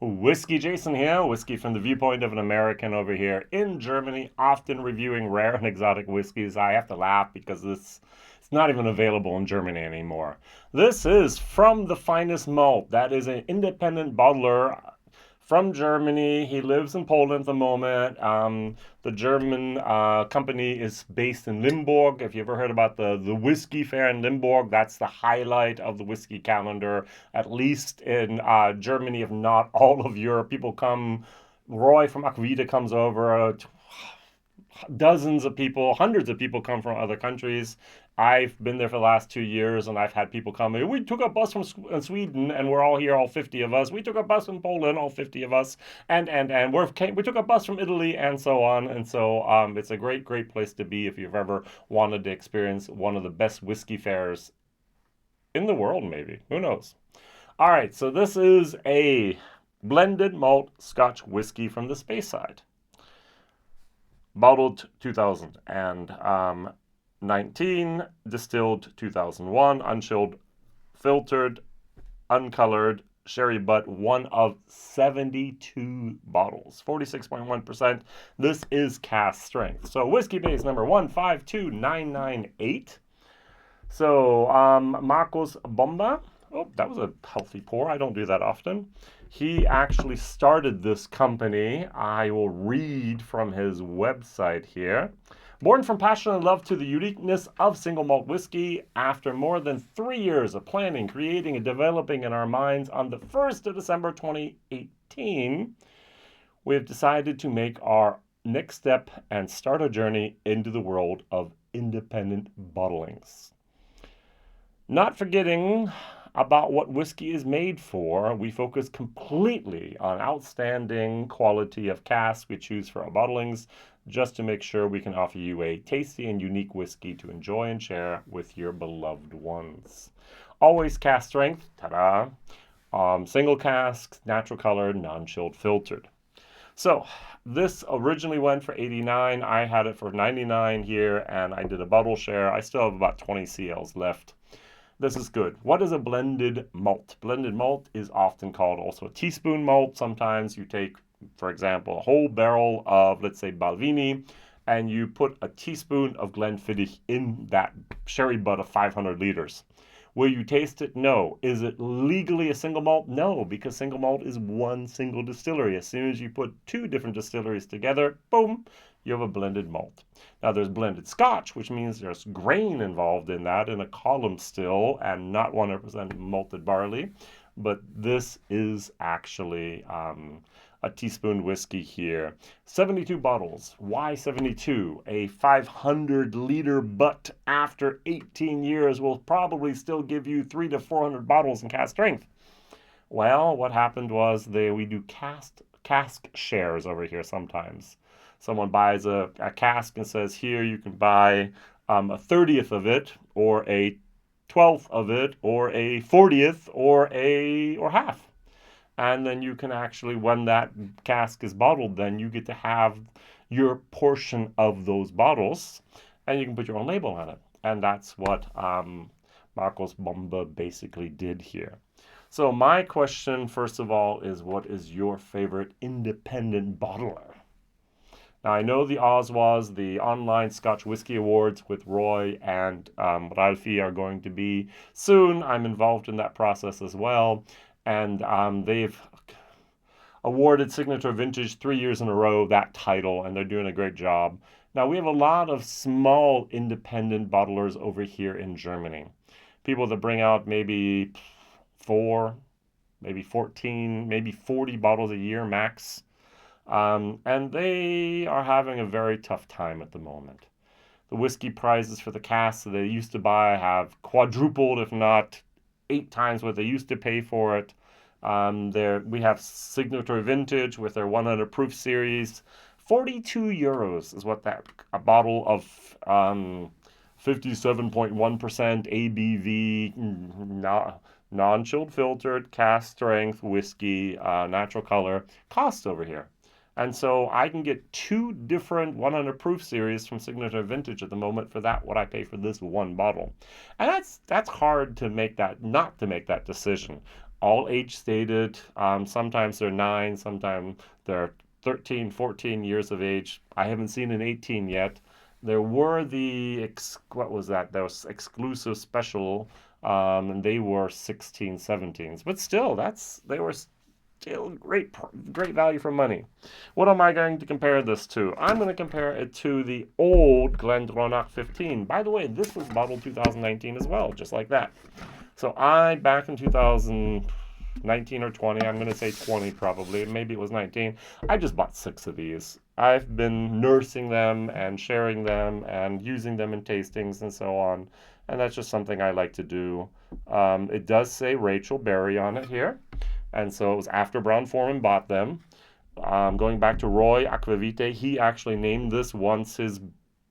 WhiskyJason here, whiskey from the viewpoint of an American over here in Germany, often reviewing rare and exotic whiskeys. I have to laugh because it's not even available in Germany anymore. This is from the Finest Malt. That is an independent bottler from Germany. He lives in Poland at the moment. The German company is based in Limburg. If you ever heard about the whiskey fair in Limburg, that's the highlight of the whiskey calendar, at least in Germany, if not all of Europe. People come, Roy from Akvita comes over, dozens of people, hundreds of people come from other countries. I've been there for the last 2 years, and I've had people come. We took a bus from Sweden, and we're all here, all 50 of us. We took a bus from Poland, all 50 of us, and we took a bus from Italy, and so on. And so it's a great place to be if you've ever wanted to experience one of the best whiskey fairs in the world. Maybe, who knows? All right, so this is a blended malt Scotch whiskey from the Speyside. Bottled 2019, distilled 2001, unchilled, filtered, uncolored, sherry butt, one of 72 bottles, 46.1%. This is cask strength. So whiskey base number 152998. So Marcos Bomba. Oh, that was a healthy pour. I don't do that often. He actually started this company. I will read from his website here. Born from passion and love to the uniqueness of single malt whiskey, after more than 3 years of planning, creating, and developing in our minds, on the 1st of December 2018, we have decided to make our next step and start a journey into the world of independent bottlings. Not forgetting about what whiskey is made for, we focus completely on outstanding quality of cask we choose for our bottlings, just to make sure we can offer you a tasty and unique whiskey to enjoy and share with your beloved ones. Always cask strength, ta-da! Single casks, natural colored, non-chilled, filtered. So this originally went for 89. I had it for 99 here, and I did a bottle share. I still have about 20 CLs left. This is good. What is a blended malt? Blended malt is often called also a teaspoon malt. Sometimes you take, for example, a whole barrel of, let's say, Balvenie, and you put a teaspoon of Glenfiddich in that sherry butt of 500 liters. Will you taste it? No. Is it legally a single malt? No, because single malt is one single distillery. As soon as you put two different distilleries together, boom, you have a blended malt. Now there's blended Scotch, which means there's grain involved in that, in a column still, and not 100% malted barley. But this is actually a teaspoon whiskey here. 72 bottles. Why 72? A 500-liter butt after 18 years will probably still give you 300 to 400 bottles in cask strength. Well, what happened was we do cask shares over here sometimes. Someone buys a cask and says, here you can buy a 30th of it, or a 12th of it, or a 40th, or half. And then you can actually, when that cask is bottled, then you get to have your portion of those bottles, and you can put your own label on it. And that's what Marcos Bomba basically did here. So my question, first of all, is what is your favorite independent bottler? Now, I know the Oswas, the online Scotch Whisky Awards with Roy and Ralphie are going to be soon. I'm involved in that process as well. And they've awarded Signature Vintage 3 years in a row that title, and they're doing a great job. Now, we have a lot of small independent bottlers over here in Germany. People that bring out maybe 4, maybe 14, maybe 40 bottles a year max. And they are having a very tough time at the moment. The whiskey prices for the casks that they used to buy have quadrupled, if not 8 times what they used to pay for it. We have Signature Vintage with their 100 proof series. 42 euros is what a bottle of 57.1% ABV, non-chilled filtered, cask strength whiskey, natural color costs over here. And so I can get 2 different 100 proof series from Signature Vintage at the moment for what I pay for this one bottle. And that's hard to make that, not to make that decision. all age stated. Sometimes they're 9, sometimes they're 13, 14 years of age. I haven't seen an 18 yet. There were what was that? There was exclusive special, and they were 16, 17s. But still, they were still great value for money. What am I going to compare this to? I'm going to compare it to the old Glendronach 15. By the way, this was bottled 2019 as well, just like that. So back in 2019 or 20, I'm going to say 20 probably, maybe it was 19, I just bought 6 of these. I've been nursing them and sharing them and using them in tastings and so on. And that's just something I like to do. It does say Rachel Berry on it here. And so it was after Brown Forman bought them. Going back to Roy Aquavite, he actually named this once his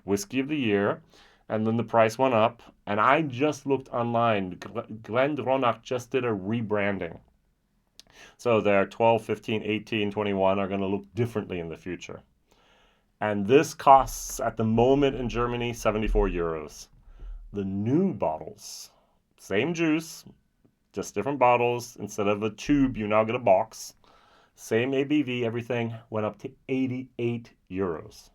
Whiskey of the Year. And then the price went up. And I just looked online. Glendronach just did a rebranding. So their 12, 15, 18, 21 are going to look differently in the future. And this costs, at the moment in Germany, 74 euros. The new bottles, same juice, just different bottles. Instead of a tube, you now get a box. Same ABV, everything went up to 88 euros.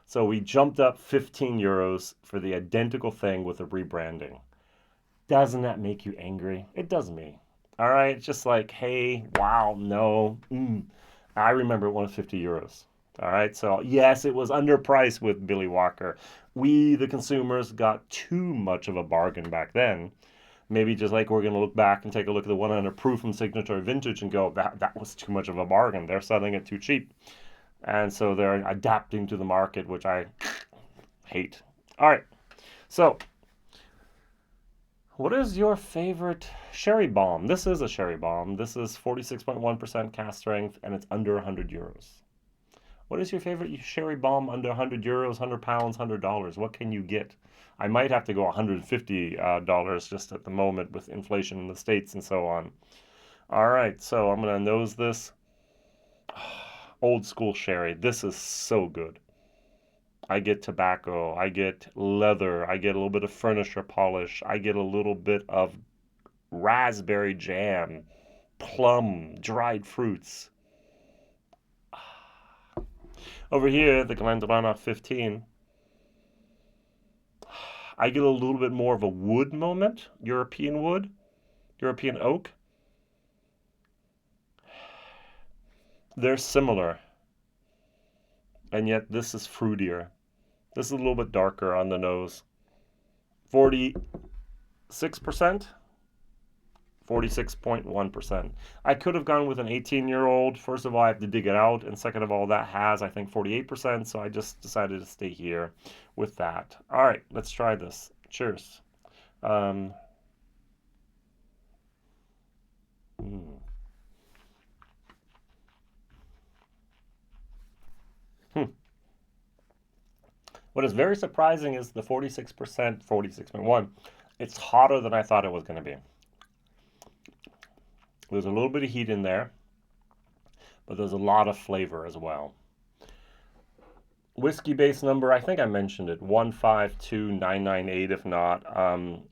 So we jumped up 15 euros for the identical thing with the rebranding. Doesn't that make you angry? It does me. All right, it's just like, hey, wow, no. I remember it was 50 euros. All right, so yes, it was underpriced with Billy Walker. We, the consumers, got too much of a bargain back then. Maybe just like we're going to look back and take a look at the 100 proof and signature vintage and go, that was too much of a bargain. They're selling it too cheap. And so they're adapting to the market, which I hate. All right, so what is your favorite sherry bomb? This is a sherry bomb. This is 46.1% cask strength, and it's under 100 euros. What is your favorite sherry bomb under 100 euros, 100 pounds, $100? What can you get? I might have to go $150 just at the moment with inflation in the States and so on. All right, so I'm going to nose this. Old school sherry. This is so good. I get tobacco. I get leather. I get a little bit of furniture polish. I get a little bit of raspberry jam, plum, dried fruits. Over here, the Glendronach 15, I get a little bit more of a wood moment, European wood, European oak. They're similar, and yet this is fruitier. This is a little bit darker on the nose. 46%, 46.1%. I could have gone with an 18-year-old. First of all, I have to dig it out, and second of all, that has, I think, 48%, so I just decided to stay here with that. All right, let's try this. Cheers. What is very surprising is the 46%, 46.1. It's hotter than I thought it was going to be. There's a little bit of heat in there, but there's a lot of flavor as well. Whiskey base number, I think I mentioned it, 152998 if not.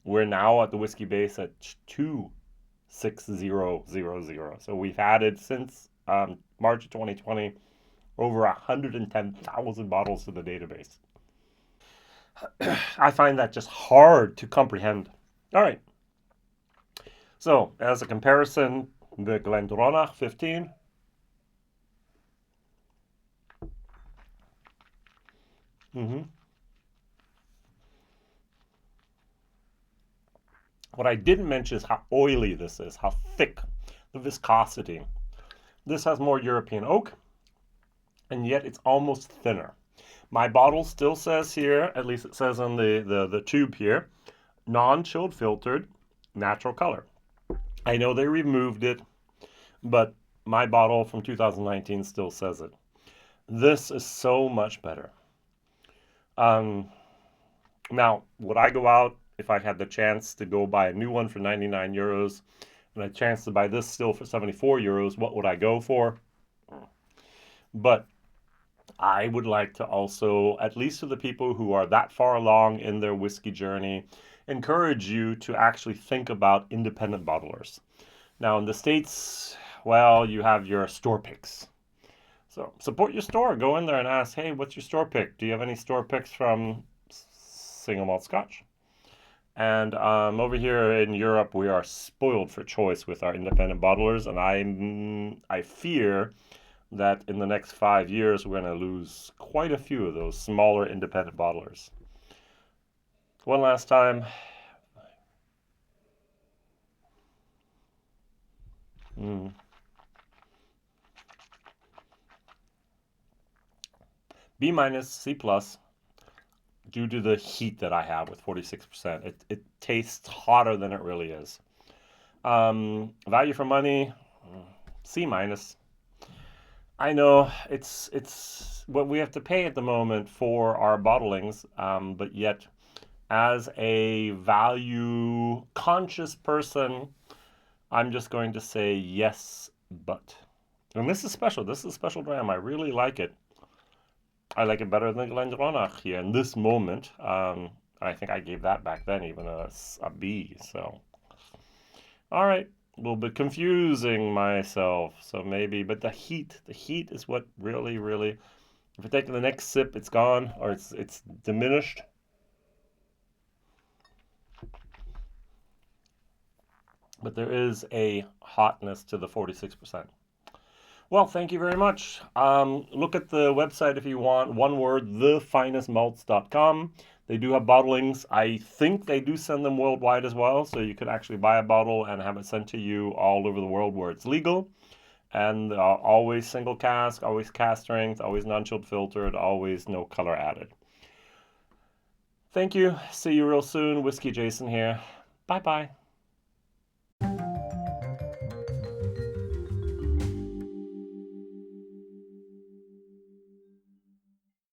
We're now at the whiskey base at 26000. So we've added since March of 2020 over 110,000 bottles to the database. I find that just hard to comprehend. All right. So, as a comparison, the Glendronach 15. What I didn't mention is how oily this is, how thick, the viscosity. This has more European oak, and yet it's almost thinner. My bottle still says here, at least it says on the tube here, non-chilled filtered, natural color. I know they removed it, but my bottle from 2019 still says it. This is so much better. Now, would I go out if I had the chance to go buy a new one for 99 euros and a chance to buy this still for 74 euros? What would I go for? But I would like to also, at least to the people who are that far along in their whiskey journey, encourage you to actually think about independent bottlers. Now in the States, well, you have your store picks. So support your store. Go in there and ask, hey, what's your store pick? Do you have any store picks from single malt Scotch? And over here in Europe, we are spoiled for choice with our independent bottlers, and I fear that in the next 5 years we're going to lose quite a few of those smaller independent bottlers. One last time. B minus, C plus, due to the heat that I have with 46%. It tastes hotter than it really is. Value for money, C minus. I know it's what we have to pay at the moment for our bottlings, but yet as a value conscious person, I'm just going to say yes, but. And this is special. This is a special dram. I really like it. I like it better than Glendronach here in this moment. I think I gave that back then even a B. So, all right, a little bit confusing myself. So maybe, but the heat is what really, really. If you take the next sip, it's gone or it's diminished. But there is a hotness to the 46%. Well, thank you very much. Look at the website if you want. One word, thefinestmalts.com. They do have bottlings. I think they do send them worldwide as well, so you could actually buy a bottle and have it sent to you all over the world where it's legal. And always single cask, always cask strength, always non-chilled filtered, always no color added. Thank you. See you real soon. Whiskey Jason here. Bye-bye.